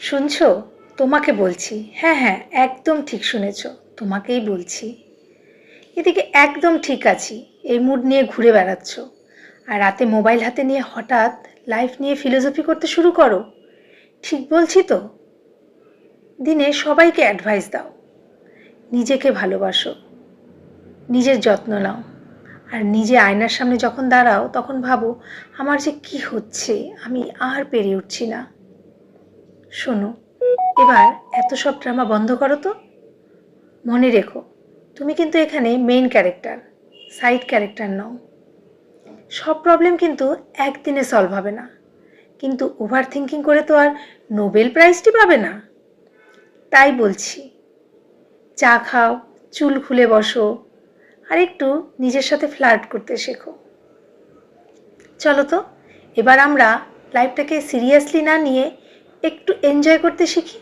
শুনছো? তোমাকে বলছি। হ্যাঁ হ্যাঁ, একদম ঠিক শুনেছ, তোমাকেই বলছি। এদিকে একদম ঠিক আছি, এই মুড নিয়ে ঘুরে বেড়াচ্ছ, আর রাতে মোবাইল হাতে নিয়ে হঠাৎ লাইফ নিয়ে ফিলোসফি করতে শুরু করো। ঠিক বলছি তো? দিনে সবাইকে অ্যাডভাইস দাও, নিজেকে ভালোবাসো, নিজের যত্ন নাও, আর নিজে আয়নার সামনে যখন দাঁড়াও তখন ভাবো, আমার যে কি হচ্ছে, আমি আর পেরে উঠছি না। শোনো, এবার এত সব ড্রামা বন্ধ করো তো। মনে রেখো, তুমি কিন্তু এখানে মেইন ক্যারেক্টার, সাইড ক্যারেক্টার নও। সব প্রবলেম কিন্তু একদিনে সলভ হবে না, কিন্তু ওভার থিঙ্কিং করে তো আর নোবেল প্রাইজটি পাবে না। তাই বলছি, চা খাও, চুল খুলে বসো, আর একটু নিজের সাথে ফ্লার্ট করতে শেখো। চলো তো, এবার আমরা লাইফটাকে সিরিয়াসলি না নিয়ে একটু এনজয় করতে শিখি।